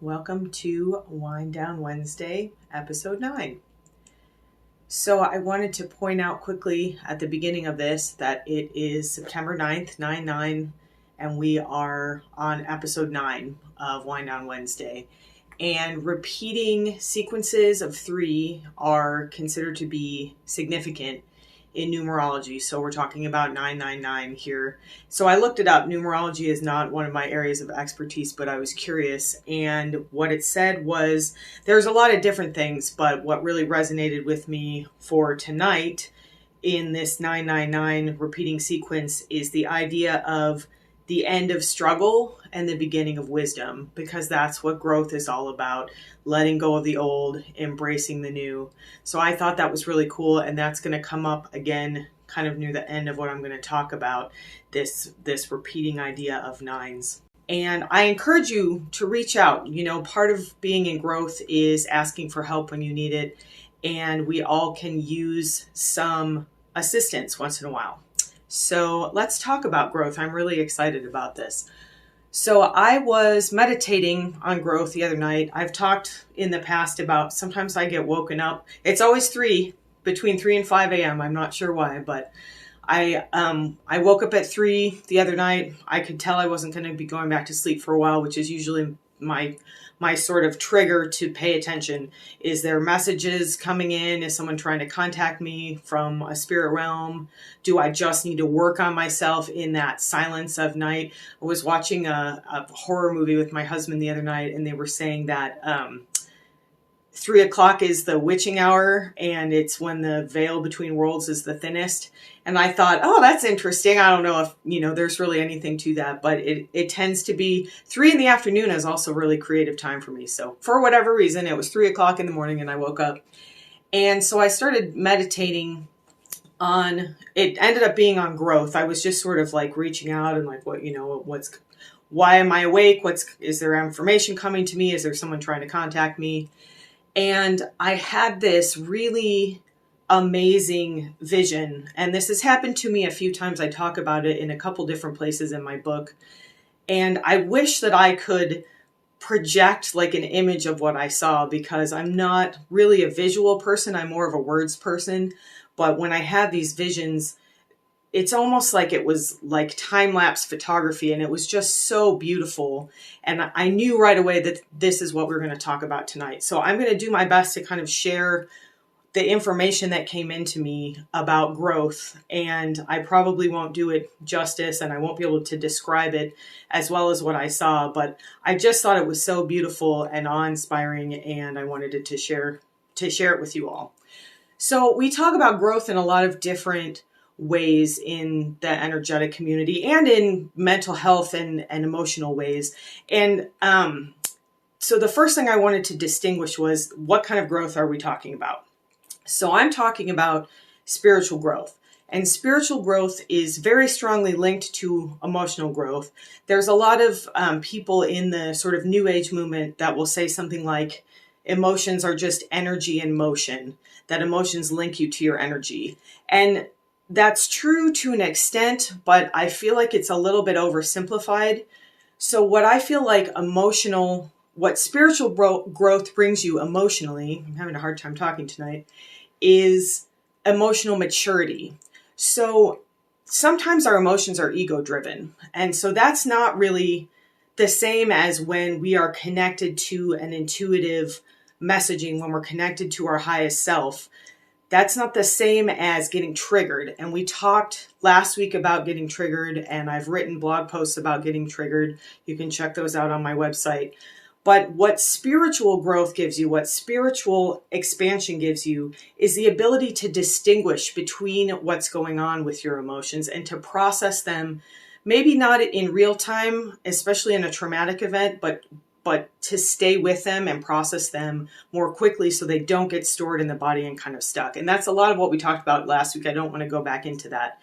Welcome to Wind Down Wednesday, episode 9. So I wanted to point out quickly at the beginning of this that it is September 9th, 9/9, and we are on episode 9 of Wind Down Wednesday. And repeating sequences of 3 are considered to be significant in numerology. So we're talking about 999 here. So I looked it up. Numerology is not one of my areas of expertise, but I was curious. And what it said was there's a lot of different things, but what really resonated with me for tonight in this 999 repeating sequence is the idea of the end of struggle and the beginning of wisdom, because that's what growth is all about, letting go of the old, embracing the new. So I thought that was really cool, and that's going to come up again kind of near the end of what I'm going to talk about, this repeating idea of nines. And I encourage you to reach out. You know, part of being in growth is asking for help when you need it, and we all can use some assistance once in a while. So let's talk about growth. I'm really excited about this. So I was meditating on growth the other night. I've talked in the past about sometimes I get woken up. It's always between 3 and 5 a.m. I'm not sure why, but I woke up at 3 the other night. I could tell I wasn't going to be going back to sleep for a while, which is usually my sort of trigger to pay attention. Is there messages coming in? Is someone trying to contact me from a spirit realm? Do I just need to work on myself in that silence of night? I was watching a horror movie with my husband the other night, and they were saying that 3 o'clock is the witching hour, and it's when the veil between worlds is the thinnest. And I thought, oh, that's interesting. I don't know if, there's really anything to that, but it tends to be 3 in the afternoon is also really creative time for me. So for whatever reason, it was 3 o'clock in the morning and I woke up. And so I started meditating on, it ended up being on growth. I was just sort of like reaching out and like, why am I awake? Is there information coming to me? Is there someone trying to contact me? And I had this really amazing vision, and this has happened to me a few times. I talk about it in a couple different places in my book, and I wish that I could project like an image of what I saw, because I'm not really a visual person. I'm more of a words person, but when I had these visions, it's almost like it was like time-lapse photography, and it was just so beautiful. And I knew right away that this is what we're going to talk about tonight. So I'm going to do my best to kind of share the information that came into me about growth, and I probably won't do it justice, and I won't be able to describe it as well as what I saw, but I just thought it was so beautiful and awe-inspiring, and I wanted to share it with you all. So we talk about growth in a lot of different ways in the energetic community and in mental health and emotional ways. And so the first thing I wanted to distinguish was, what kind of growth are we talking about? So I'm talking about spiritual growth. And spiritual growth is very strongly linked to emotional growth. There's a lot of people in the sort of New Age movement that will say something like, emotions are just energy in motion, that emotions link you to your energy. And that's true to an extent, but I feel like it's a little bit oversimplified. So what I feel like what spiritual growth brings you emotionally, I'm having a hard time talking tonight, is emotional maturity. So sometimes our emotions are ego-driven. And so that's not really the same as when we are connected to an intuitive messaging, when we're connected to our highest self. That's not the same as getting triggered. And we talked last week about getting triggered, and I've written blog posts about getting triggered. You can check those out on my website. But what spiritual growth gives you, what spiritual expansion gives you, is the ability to distinguish between what's going on with your emotions and to process them, maybe not in real time, especially in a traumatic event, but to stay with them and process them more quickly so they don't get stored in the body and kind of stuck. And that's a lot of what we talked about last week. I don't want to go back into that.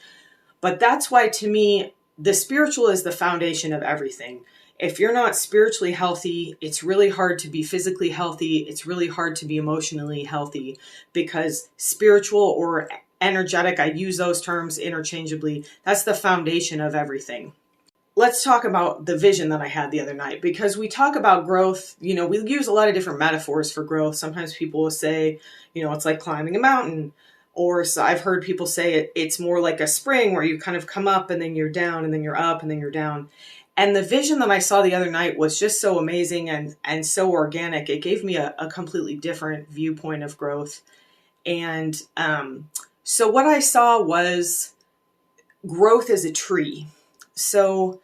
But that's why, to me, the spiritual is the foundation of everything. If you're not spiritually healthy, it's really hard to be physically healthy. It's really hard to be emotionally healthy, because spiritual or energetic, I use those terms interchangeably, that's the foundation of everything. let's talk about the vision that I had the other night, because we talk about growth, we use a lot of different metaphors for growth. Sometimes people will say, it's like climbing a mountain, or so I've heard people say it's more like a spring where you kind of come up and then you're down and then you're up and then you're down. And the vision that I saw the other night was just so amazing and so organic. It gave me a completely different viewpoint of growth. And so what I saw was growth as a tree. So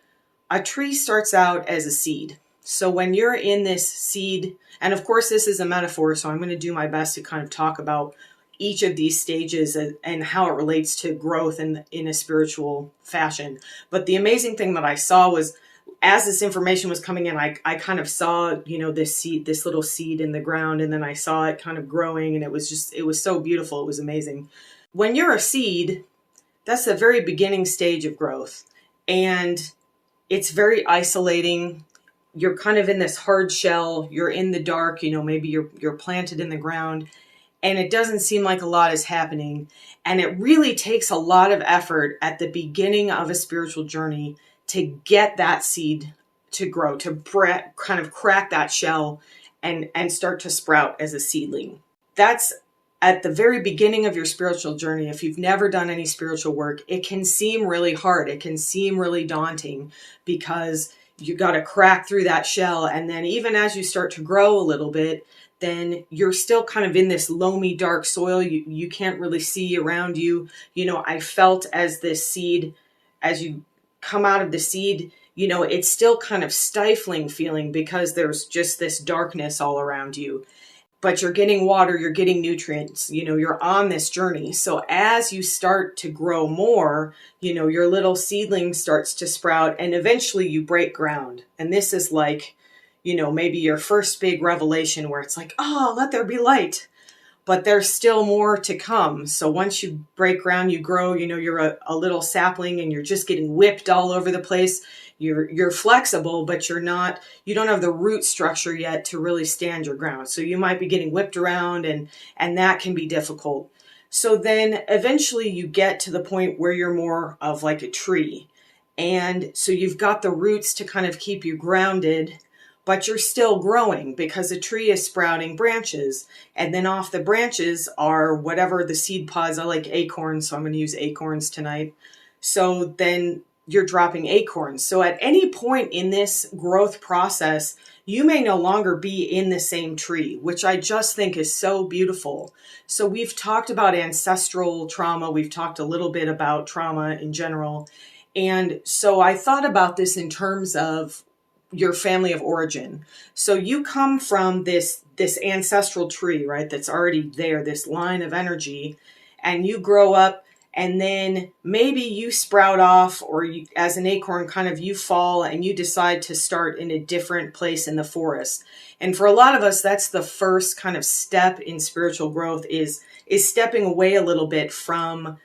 a tree starts out as a seed. So when you're in this seed, and of course this is a metaphor, so I'm going to do my best to kind of talk about each of these stages and how it relates to growth in a spiritual fashion. But the amazing thing that I saw was, as this information was coming in, I kind of saw, this seed, this little seed in the ground, and then I saw it kind of growing, and it was so beautiful. It was amazing. When you're a seed, that's the very beginning stage of growth. And it's very isolating. You're kind of in this hard shell. You're in the dark, maybe you're planted in the ground, and it doesn't seem like a lot is happening. And it really takes a lot of effort at the beginning of a spiritual journey to get that seed to grow, to kind of crack that shell and start to sprout as a seedling. That's at the very beginning of your spiritual journey. If you've never done any spiritual work, it can seem really hard. It can seem really daunting, because you got to crack through that shell. And then even as you start to grow a little bit, then you're still kind of in this loamy, dark soil. You can't really see around you. I felt as this seed, as you come out of the seed, it's still kind of stifling feeling, because there's just this darkness all around you. But you're getting water, you're getting nutrients, you're on this journey. So as you start to grow more, your little seedling starts to sprout, and eventually you break ground. And this is like, maybe your first big revelation where it's like, oh, let there be light. But there's still more to come. So once you break ground, you grow, you're a little sapling, and you're just getting whipped all over the place. You're flexible, but you don't have the root structure yet to really stand your ground. So you might be getting whipped around, and that can be difficult. So then eventually you get to the point where you're more of like a tree. And so you've got the roots to kind of keep you grounded, but you're still growing, because a tree is sprouting branches. And then off the branches are whatever the seed pods. I like acorns, so I'm going to use acorns tonight. So then you're dropping acorns. So at any point in this growth process, you may no longer be in the same tree, which I just think is so beautiful. So we've talked about ancestral trauma. We've talked a little bit about trauma in general. And so I thought about this in terms of your family of origin. So you come from this ancestral tree, right? That's already there, this line of energy, and you grow up, and then maybe you sprout off, or you, as an acorn, kind of you fall and you decide to start in a different place in the forest. And for a lot of us, that's the first kind of step in spiritual growth, is stepping away a little bit from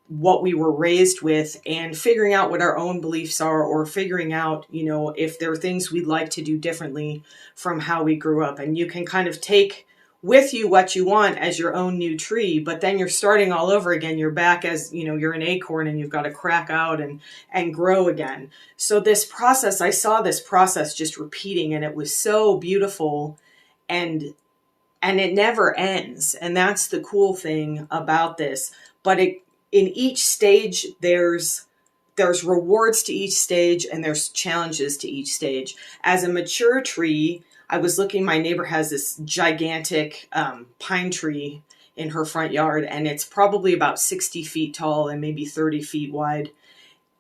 what we were raised with and figuring out what our own beliefs are, or figuring out, if there are things we'd like to do differently from how we grew up. And you can kind of take with you what you want as your own new tree, but then you're starting all over again. You're back as, you're an acorn, and you've got to crack out and grow again. So this process, I saw this process just repeating, and it was so beautiful, and it never ends. And that's the cool thing about this. But in each stage, there's rewards to each stage, and there's challenges to each stage. As a mature tree, I was looking, my neighbor has this gigantic pine tree in her front yard, and it's probably about 60 feet tall and maybe 30 feet wide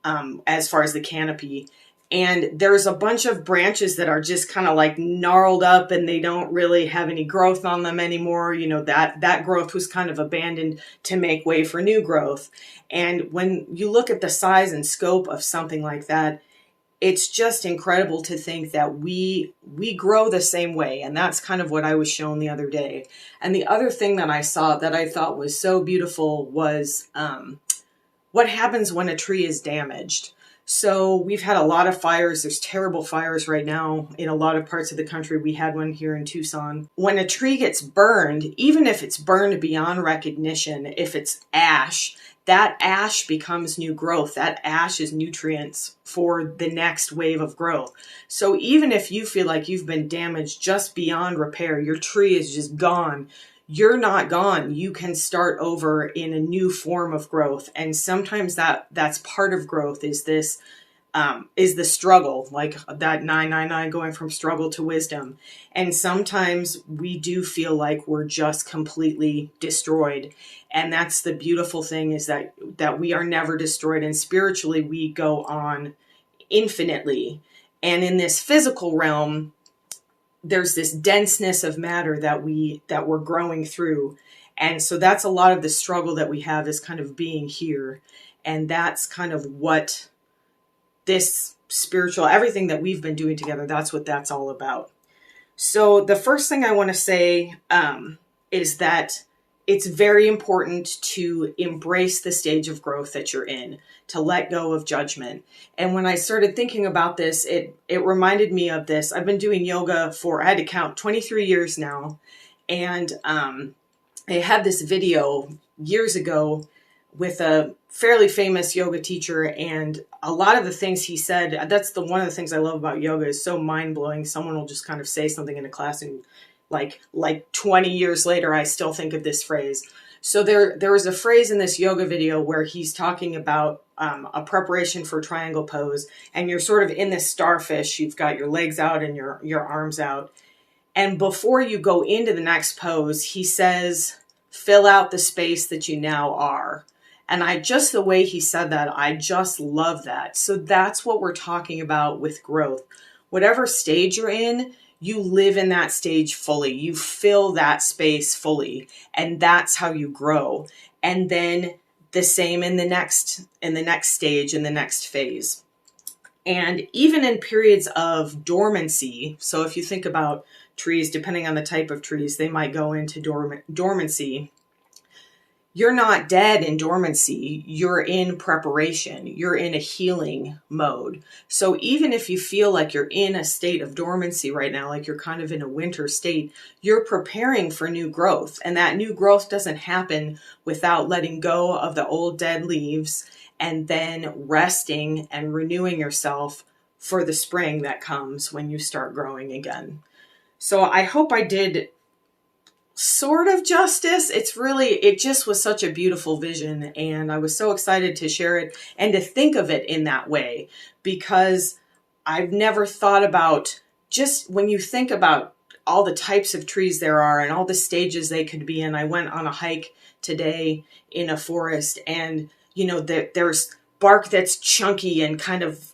as far as the canopy. And there's a bunch of branches that are just kind of like gnarled up, and they don't really have any growth on them anymore. That growth was kind of abandoned to make way for new growth. And when you look at the size and scope of something like that, it's just incredible to think that we grow the same way. And that's kind of what I was shown the other day. And the other thing that I saw that I thought was so beautiful was what happens when a tree is damaged. So we've had a lot of fires. There's terrible fires right now in a lot of parts of the country. We had one here in Tucson. When a tree gets burned, even if it's burned beyond recognition, if it's ash, that ash becomes new growth. That ash is nutrients for the next wave of growth. So even if you feel like you've been damaged just beyond repair, your tree is just gone, you're not gone. You can start over in a new form of growth. And sometimes that's part of growth, is this is the struggle, like that 999 going from struggle to wisdom. And sometimes we do feel like we're just completely destroyed. And that's the beautiful thing, is that we are never destroyed. And spiritually, we go on infinitely. And in this physical realm, there's this denseness of matter that we're growing through. And so that's a lot of the struggle that we have, is kind of being here. And that's kind of what this spiritual, everything that we've been doing together, that's what that's all about. So the first thing I want to say is that it's very important to embrace the stage of growth that you're in, to let go of judgment. And when I started thinking about this, it reminded me of this. I've been doing yoga for, I had to count, 23 years now. And I had this video years ago with a fairly famous yoga teacher, and a lot of the things he said, that's one of the things I love about yoga, is so mind-blowing. Someone will just kind of say something in a class, and like 20 years later, I still think of this phrase. So there was a phrase in this yoga video where he's talking about a preparation for triangle pose, and you're sort of in this starfish. You've got your legs out and your arms out. And before you go into the next pose, he says, fill out the space that you now are. And the way he said that, I just love that. So that's what we're talking about with growth. Whatever stage you're in, you live in that stage fully. You fill that space fully. And that's how you grow. And then the same in the next stage, in the next phase. And even in periods of dormancy, so if you think about trees, depending on the type of trees, they might go into dormancy. You're not dead in dormancy. You're in preparation. You're in a healing mode. So even if you feel like you're in a state of dormancy right now, like you're kind of in a winter state, you're preparing for new growth. And that new growth doesn't happen without letting go of the old dead leaves and then resting and renewing yourself for the spring that comes when you start growing again. So I hope I did sort of justice. It just was such a beautiful vision, and I was so excited to share it and to think of it in that way, because I've never thought about, just when you think about all the types of trees there are and all the stages they could be in. I went on a hike today in a forest, and there's bark that's chunky and kind of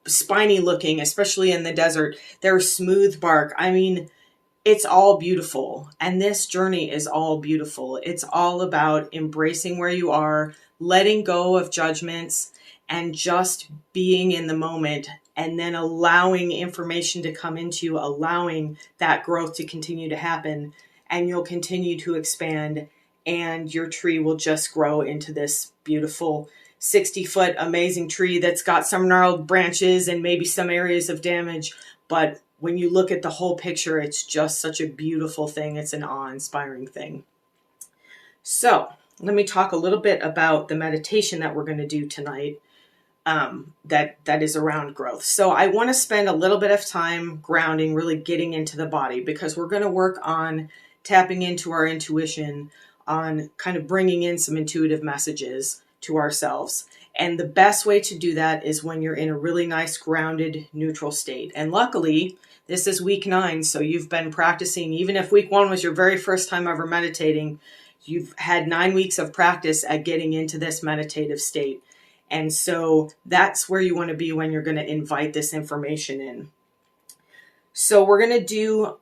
spiny looking, especially in the desert. There's smooth bark. I mean, it's all beautiful. And this journey is all beautiful. It's all about embracing where you are, letting go of judgments, and just being in the moment, and then allowing information to come into you, allowing that growth to continue to happen, and you'll continue to expand, and your tree will just grow into this beautiful 60-foot amazing tree that's got some gnarled branches and maybe some areas of damage, but when you look at the whole picture, it's just such a beautiful thing. It's an awe-inspiring thing. So let me talk a little bit about the meditation that we're going to do tonight that is around growth. So I want to spend a little bit of time grounding, really getting into the body, because we're going to work on tapping into our intuition, on kind of bringing in some intuitive messages to ourselves. And the best way to do that is when you're in a really nice, grounded, neutral state. And luckily, this is week 9, so you've been practicing. Even if week 1 was your very first time ever meditating, you've had 9 weeks of practice at getting into this meditative state. And so that's where you want to be when you're going to invite this information in. So we're going to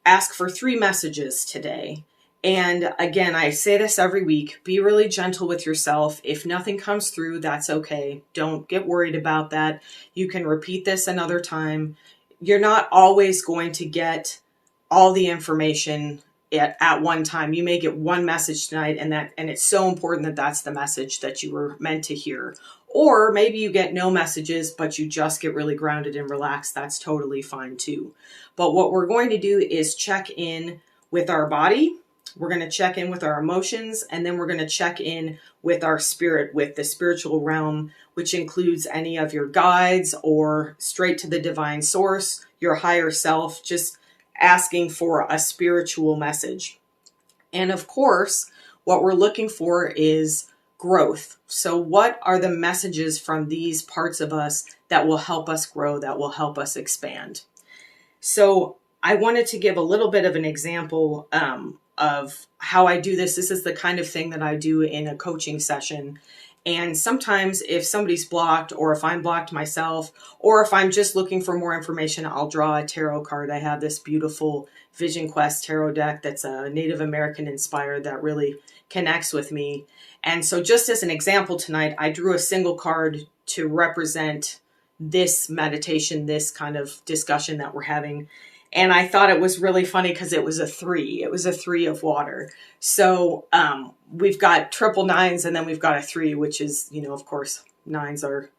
ask for 3 messages today. And again, I say this every week, be really gentle with yourself. If nothing comes through, that's okay. Don't get worried about that. You can repeat this another time. You're not always going to get all the information at one time. You may get one message tonight, and it's so important that that's the message that you were meant to hear. Or maybe you get no messages, but you just get really grounded and relaxed. That's totally fine too. But what we're going to do is check in with our body, We're going to check in with our emotions, and then we're going to check in with our spirit, with the spiritual realm, which includes any of your guides or straight to the divine source, your higher self, just asking for a spiritual message. And of course, what we're looking for is growth. So what are the messages from these parts of us that will help us grow, that will help us expand? So I wanted to give a little bit of an example of how I do this. This is the kind of thing that I do in a coaching session. And sometimes if somebody's blocked, or if I'm blocked myself, or if I'm just looking for more information, I'll draw a tarot card. I have this beautiful Vision Quest tarot deck that's a Native American inspired that really connects with me. And so just as an example tonight, I drew a single card to represent this meditation, this kind of discussion that we're having. And I thought it was really funny because it was a 3. It was a 3 of water. So we've got triple 9s, and then we've got a 3, which is, of course, 9s are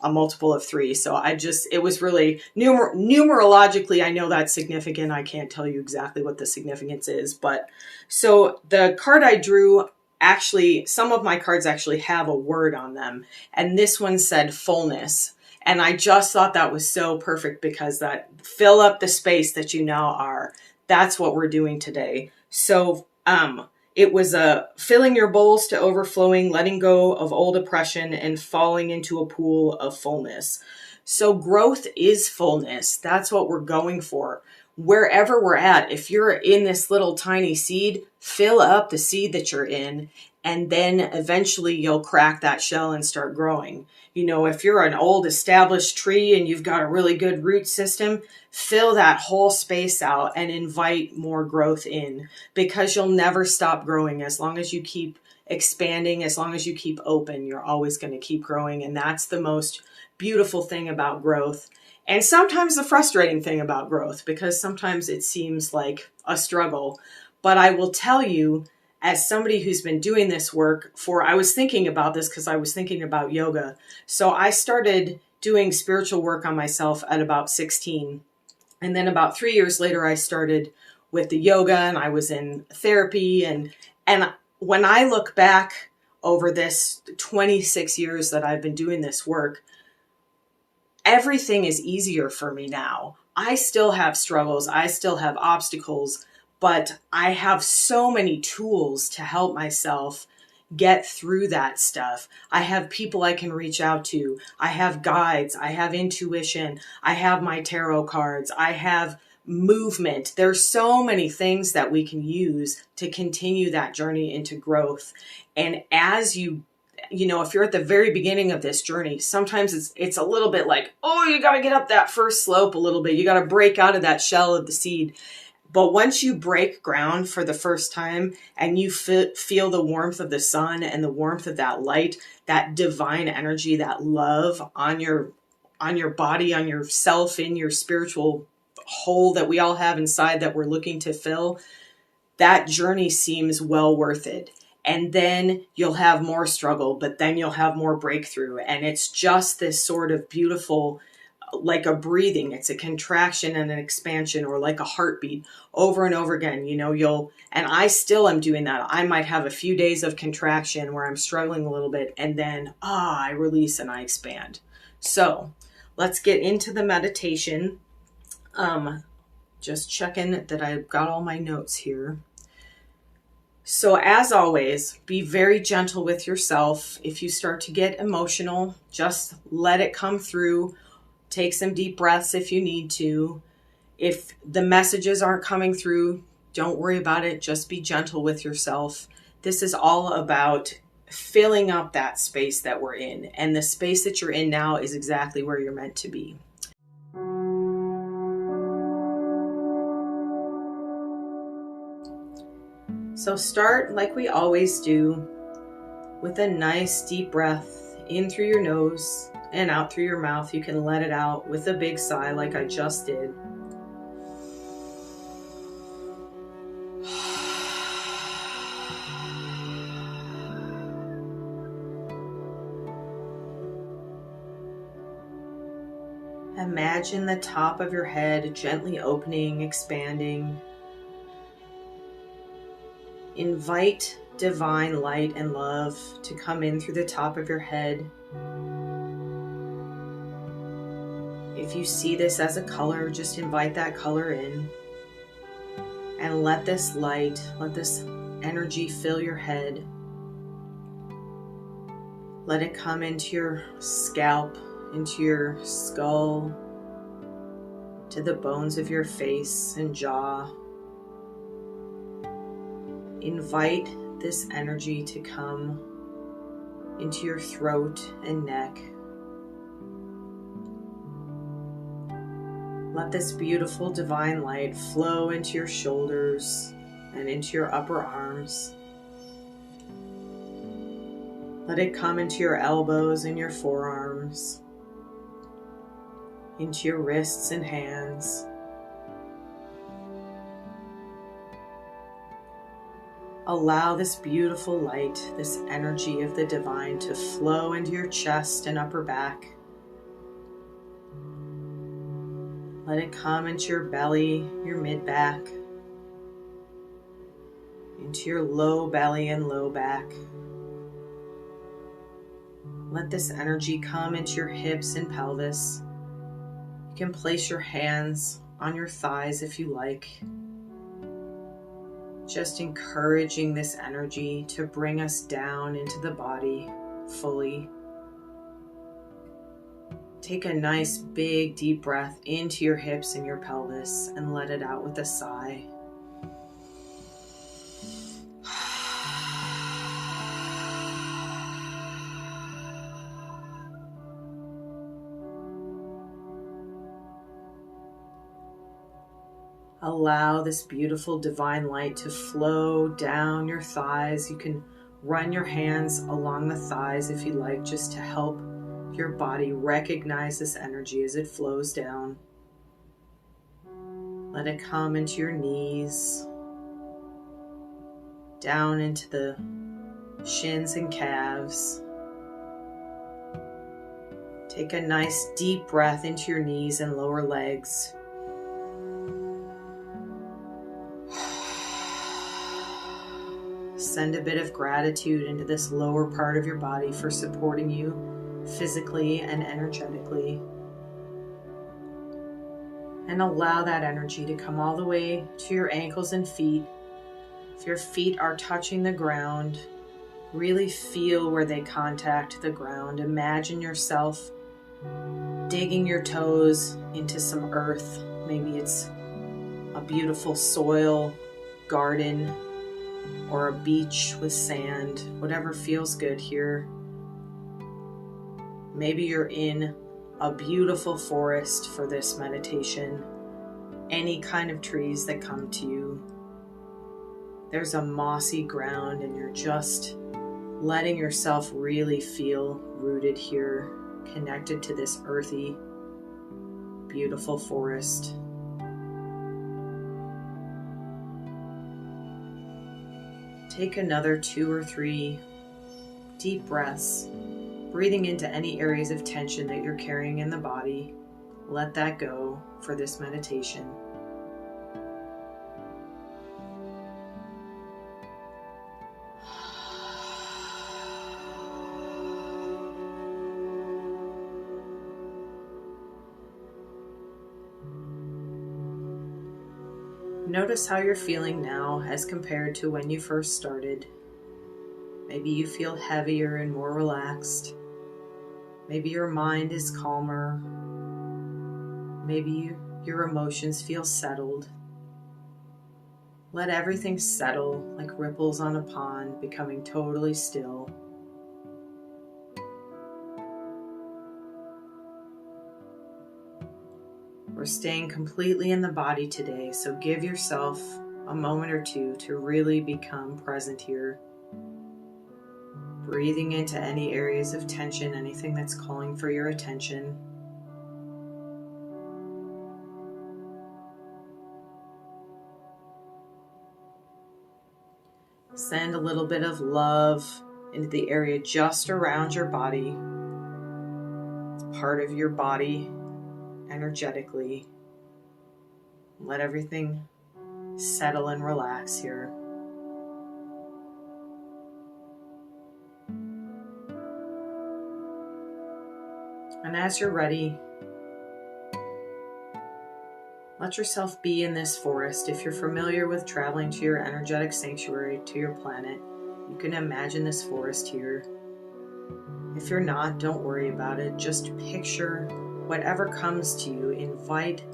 a multiple of 3. So it was really numerologically, I know that's significant. I can't tell you exactly what the significance is. But so the card I drew, actually, some of my cards actually have a word on them. And this one said fullness. And I just thought that was so perfect, because that fill up the space that you now are. That's what we're doing today. So it was filling your bowls to overflowing, letting go of old oppression, and falling into a pool of fullness. So growth is fullness. That's what we're going for. Wherever we're at, if you're in this little tiny seed, fill up the seed that you're in, and then eventually you'll crack that shell and start growing. If you're an old established tree and you've got a really good root system, fill that whole space out and invite more growth in, because you'll never stop growing. As long as you keep expanding, as long as you keep open, you're always going to keep growing. And that's the most beautiful thing about growth. And sometimes the frustrating thing about growth, because sometimes it seems like a struggle. But I will tell you, as somebody who's been doing this work I was thinking about this because I was thinking about yoga. So I started doing spiritual work on myself at about 16. And then about 3 years later, I started with the yoga, and I was in therapy. And when I look back over this 26 years that I've been doing this work, everything is easier for me now. I still have struggles. I still have obstacles. But I have so many tools to help myself get through that stuff. I have people I can reach out to. I have guides. I have intuition. I have my tarot cards. I have movement. There's so many things that we can use to continue that journey into growth. And as if you're at the very beginning of this journey, sometimes it's a little bit like, you got to get up that first slope a little bit. You got to break out of that shell of the seed. But once you break ground for the first time and you feel the warmth of the sun and the warmth of that light, that divine energy, that love on your body, on yourself, in your spiritual hole that we all have inside that we're looking to fill, that journey seems well worth it. And then you'll have more struggle, but then you'll have more breakthrough. And it's just this sort of beautiful, like a breathing, it's a contraction and an expansion, or like a heartbeat over and over again. And I still am doing that. I might have a few days of contraction where I'm struggling a little bit, and then I release and I expand. So let's get into the meditation. Just checking that I've got all my notes here. So as always, be very gentle with yourself. If you start to get emotional, just let it come through. Take some deep breaths if you need to. If the messages aren't coming through, don't worry about it. Just be gentle with yourself. This is all about filling up that space that we're in. And the space that you're in now is exactly where you're meant to be. So start like we always do, with a nice deep breath in through your nose and out through your mouth. You can let it out with a big sigh like I just did. Imagine the top of your head gently opening, expanding. Invite divine light and love to come in through the top of your head. If you see this as a color, just invite that color in and let this light, let this energy fill your head. Let it come into your scalp, into your skull, to the bones of your face and jaw. Invite this energy to come into your throat and neck. Let this beautiful divine light flow into your shoulders and into your upper arms. Let it come into your elbows and your forearms, into your wrists and hands. Allow this beautiful light, this energy of the divine to flow into your chest and upper back. Let it come into your belly, your mid-back, into your low belly and low back. Let this energy come into your hips and pelvis. You can place your hands on your thighs if you like. Just encouraging this energy to bring us down into the body fully. Take a nice big deep breath into your hips and your pelvis and let it out with a sigh. Allow this beautiful divine light to flow down your thighs. You can run your hands along the thighs if you like, just to help your body recognize this energy as it flows down. Let it come into your knees, down into the shins and calves. Take a nice deep breath into your knees and lower legs. Send a bit of gratitude into this lower part of your body for supporting you physically and energetically. And allow that energy to come all the way to your ankles and feet. If your feet are touching the ground, really feel where they contact the ground. Imagine yourself digging your toes into some earth. Maybe it's a beautiful soil garden or a beach with sand, whatever feels good here. Maybe you're in a beautiful forest for this meditation. Any kind of trees that come to you. There's a mossy ground and you're just letting yourself really feel rooted here, connected to this earthy, beautiful forest. Take another 2 or 3 deep breaths, breathing into any areas of tension that you're carrying in the body. Let that go for this meditation. Notice how you're feeling now as compared to when you first started. Maybe you feel heavier and more relaxed. Maybe your mind is calmer. Maybe your emotions feel settled. Let everything settle like ripples on a pond, becoming totally still. We're staying completely in the body today, so give yourself a moment or two to really become present here. Breathing into any areas of tension, anything that's calling for your attention. Send a little bit of love into the area just around your body. It's part of your body energetically. Let everything settle and relax here. And as you're ready, let yourself be in this forest. If you're familiar with traveling to your energetic sanctuary, to your planet, you can imagine this forest here. If you're not, don't worry about it. Just picture whatever comes to you. Invite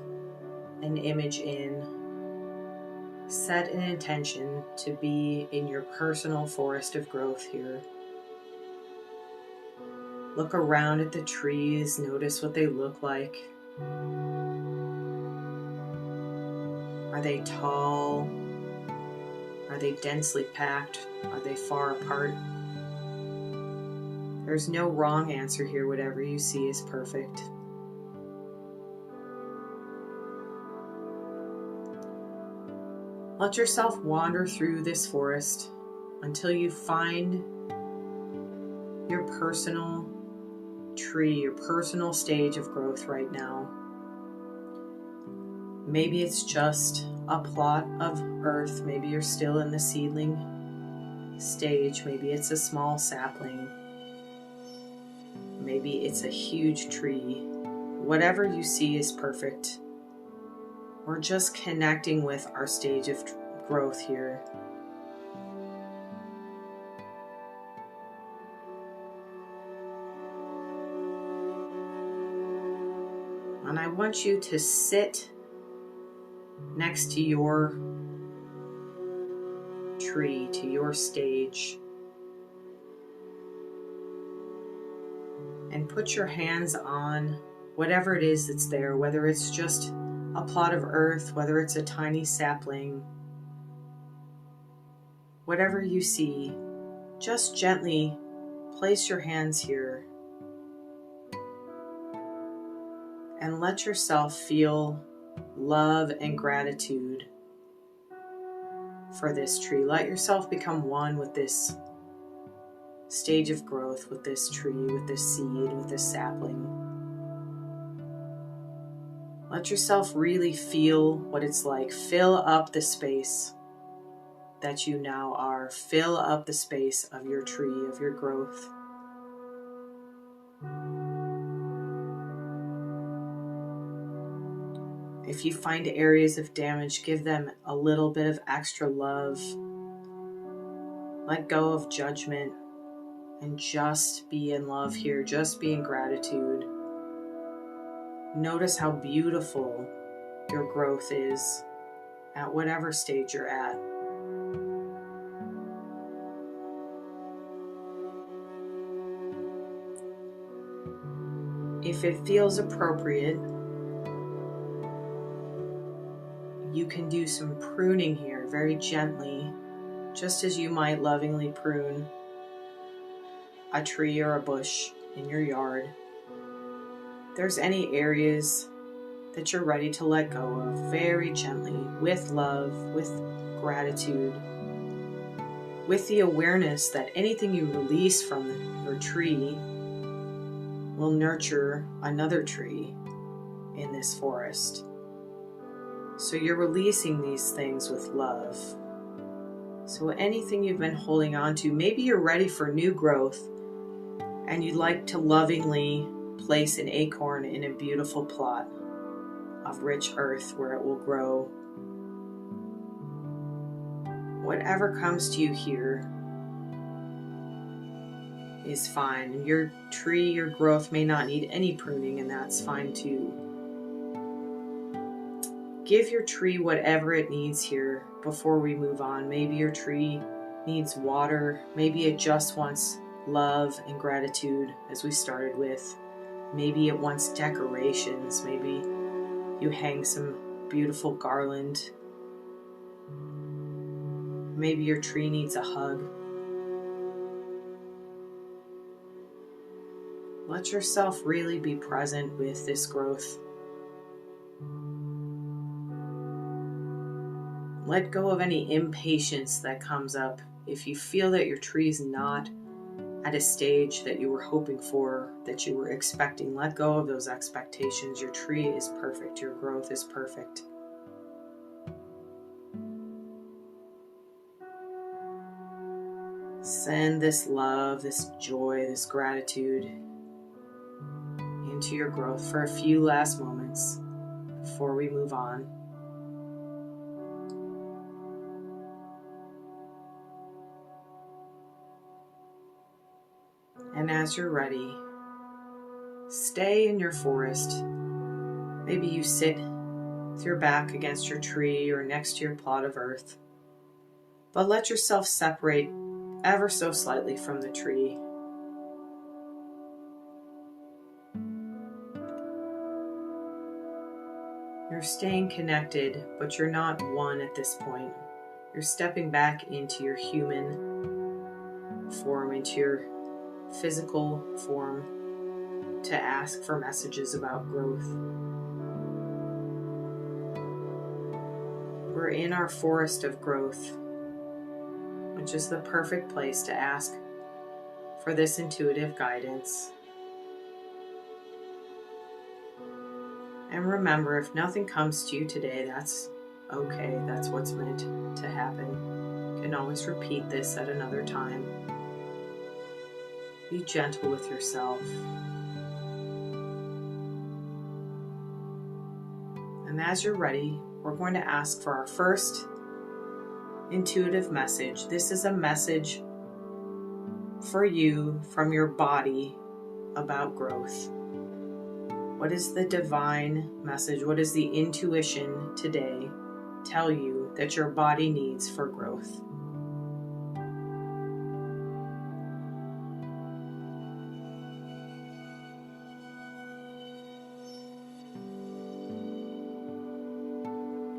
an image in. Set an intention to be in your personal forest of growth here. Look around at the trees. Notice what they look like. Are they tall? Are they densely packed? Are they far apart? There's no wrong answer here. Whatever you see is perfect. Let yourself wander through this forest until you find your personal tree, your personal stage of growth right now. Maybe it's just a plot of earth. Maybe you're still in the seedling stage. Maybe it's a small sapling. Maybe it's a huge tree. Whatever you see is perfect. We're just connecting with our stage of growth here. And I want you to sit next to your tree, to your stage, and put your hands on whatever it is that's there, whether it's just a plot of earth, whether it's a tiny sapling, whatever you see, just gently place your hands here and let yourself feel love and gratitude for this tree. Let yourself become one with this stage of growth, with this tree, with this seed, with this sapling. Let yourself really feel what it's like. Fill up the space that you now are. Fill up the space of your tree, of your growth. If you find areas of damage, give them a little bit of extra love. Let go of judgment and just be in love here. Just be in gratitude. Notice how beautiful your growth is at whatever stage you're at. If it feels appropriate, you can do some pruning here very gently, just as you might lovingly prune a tree or a bush in your yard. If there's any areas that you're ready to let go of, very gently, with love, with gratitude, with the awareness that anything you release from your tree will nurture another tree in this forest. So you're releasing these things with love. So anything you've been holding on to, maybe you're ready for new growth and you'd like to lovingly place an acorn in a beautiful plot of rich earth where it will grow. Whatever comes to you here is fine. Your tree, your growth may not need any pruning, and that's fine too. Give your tree whatever it needs here before we move on. Maybe your tree needs water. Maybe it just wants love and gratitude, as we started with. Maybe it wants decorations. Maybe you hang some beautiful garland. Maybe your tree needs a hug. Let yourself really be present with this growth. Let go of any impatience that comes up. If you feel that your tree is not at a stage that you were hoping for, that you were expecting, let go of those expectations. Your tree is perfect. Your growth is perfect. Send this love, this joy, this gratitude into your growth for a few last moments before we move on. And as you're ready, stay in your forest. Maybe you sit with your back against your tree or next to your plot of earth, but let yourself separate ever so slightly from the tree. You're staying connected, but you're not one at this point. You're stepping back into your human form, into your physical form, to ask for messages about growth. We're in our forest of growth, which is the perfect place to ask for this intuitive guidance. And remember, if nothing comes to you today, that's okay. That's what's meant to happen. You can always repeat this at another time. Be gentle with yourself. And as you're ready, we're going to ask for our first intuitive message. This is a message for you from your body about growth. What is the divine message? What does the intuition today tell you that your body needs for growth?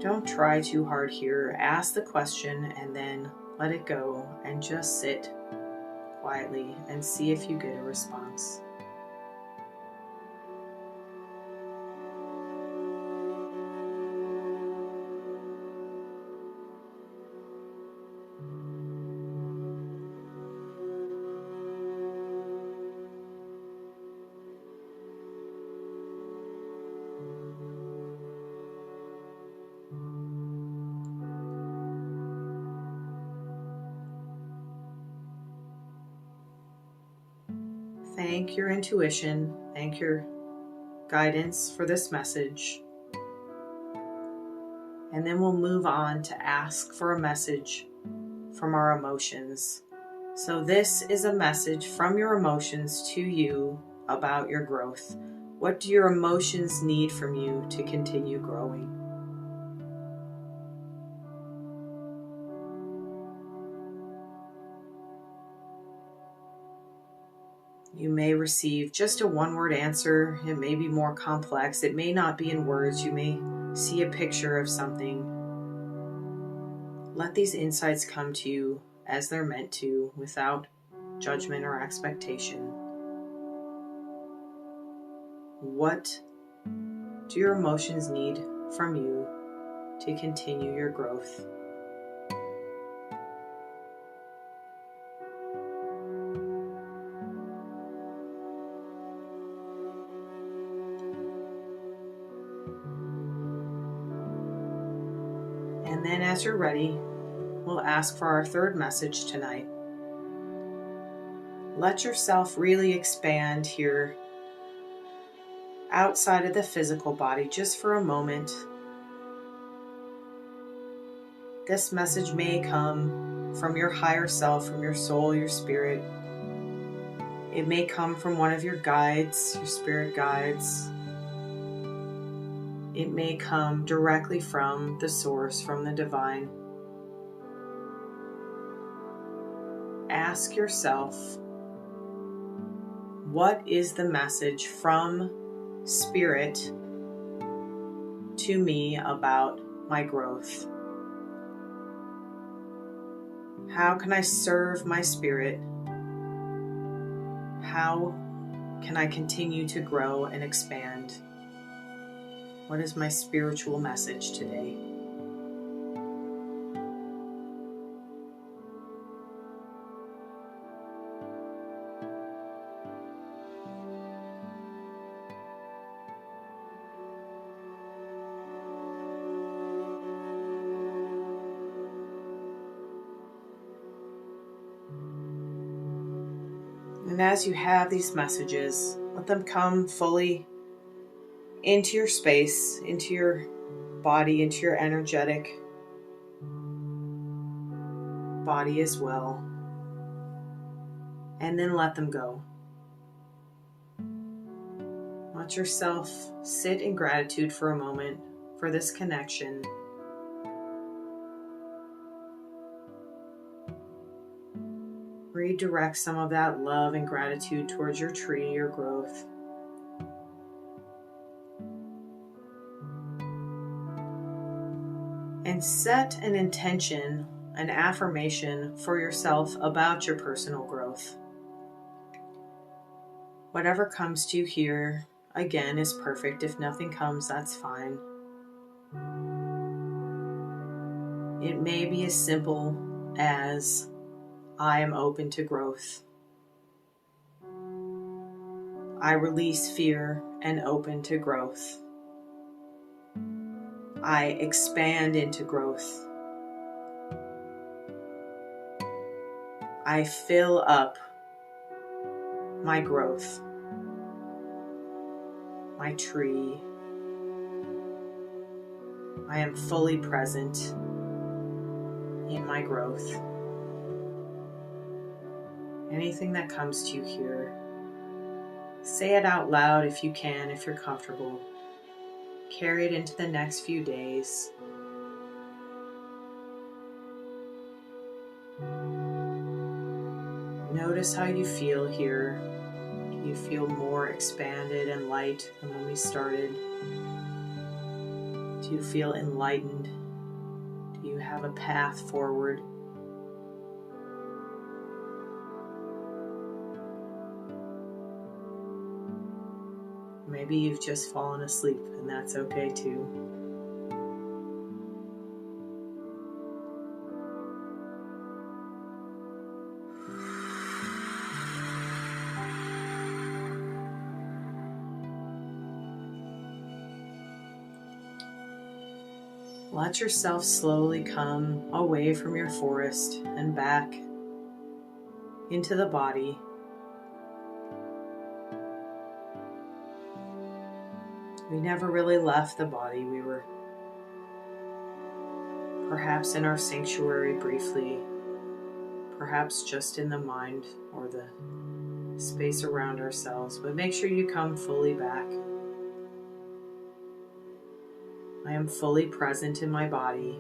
Don't try too hard here. Ask the question and then let it go and just sit quietly and see if you get a response. Thank your intuition, thank your guidance for this message. And then we'll move on to ask for a message from our emotions. So this is a message from your emotions to you about your growth. What do your emotions need from you to continue growing? You may receive just a one-word answer. It may be more complex. It may not be in words. You may see a picture of something. Let these insights come to you as they're meant to, without judgment or expectation. What do your emotions need from you to continue your growth? And then as you're ready, we'll ask for our third message tonight. Let yourself really expand here outside of the physical body just for a moment. This message may come from your higher self, from your soul, your spirit. It may come from one of your guides, your spirit guides. It may come directly from the source, from the divine. Ask yourself, what is the message from Spirit to me about my growth? How can I serve my spirit? How can I continue to grow and expand? What is my spiritual message today? And as you have these messages, let them come fully into your space, into your body, into your energetic body as well. And then let them go. Let yourself sit in gratitude for a moment for this connection. Redirect some of that love and gratitude towards your tree, your growth. And set an intention, an affirmation for yourself about your personal growth. Whatever comes to you here, again, is perfect. If nothing comes, that's fine. It may be as simple as, I am open to growth. I release fear and open to growth. I expand into growth. I fill up my growth, my tree. I am fully present in my growth. Anything that comes to you here, say it out loud if you can, if you're comfortable. Carry it into the next few days. Notice how you feel here. Do you feel more expanded and light than when we started? Do you feel enlightened? Do you have a path forward? Maybe you've just fallen asleep, and that's okay too. Let yourself slowly come away from your forest and back into the body. We never really left the body. We were perhaps in our sanctuary briefly, perhaps just in the mind or the space around ourselves, but make sure you come fully back. I am fully present in my body.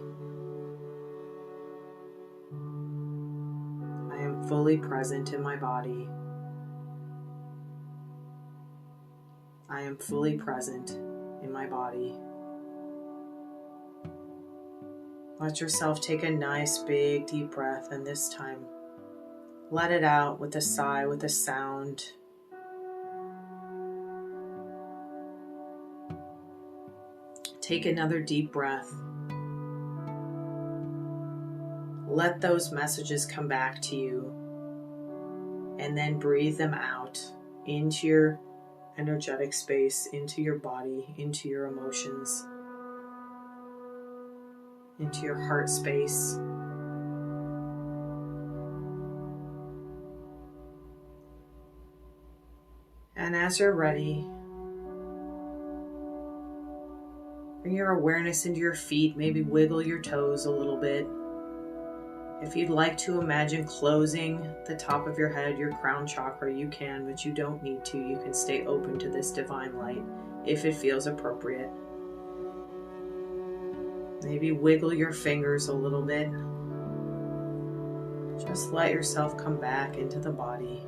I am fully present in my body. I am fully present in my body. Let yourself take a nice big deep breath, and this time let it out with a sigh, with a sound. Take another deep breath. Let those messages come back to you, and then breathe them out into your energetic space, into your body, into your emotions, into your heart space. And as you're ready, bring your awareness into your feet, maybe wiggle your toes a little bit. If you'd like to imagine closing the top of your head, your crown chakra, you can, but you don't need to. You can stay open to this divine light if it feels appropriate. Maybe wiggle your fingers a little bit. Just let yourself come back into the body.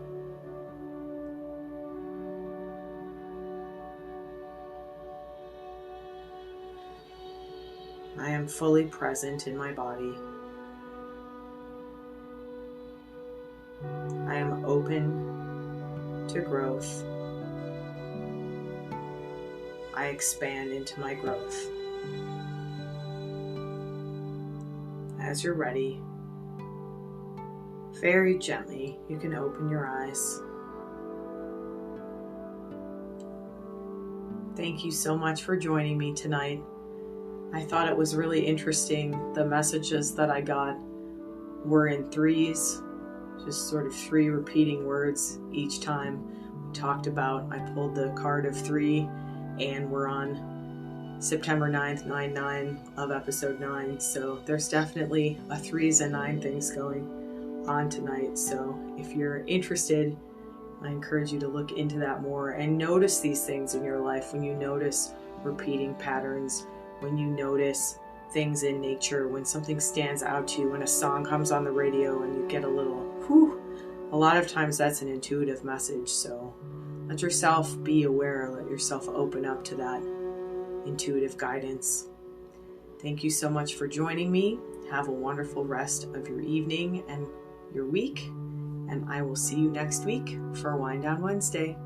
I am fully present in my body. I am open to growth. I expand into my growth. As you're ready, very gently, you can open your eyes. Thank you so much for joining me tonight. I thought it was really interesting. The messages that I got were in threes, just sort of three repeating words each time we talked about. I pulled the card of three, and we're on September 9th, 9/9 of episode 9. So there's definitely a 3s and 9 things going on tonight. So if you're interested, I encourage you to look into that more and notice these things in your life. When you notice repeating patterns, when you notice things in nature, when something stands out to you, when a song comes on the radio and you get a little whew, a lot of times that's an intuitive message. So let yourself be aware, let yourself open up to that intuitive guidance. Thank you so much for joining me. Have a wonderful rest of your evening and your week, and I will see you next week for Wind Down Wednesday.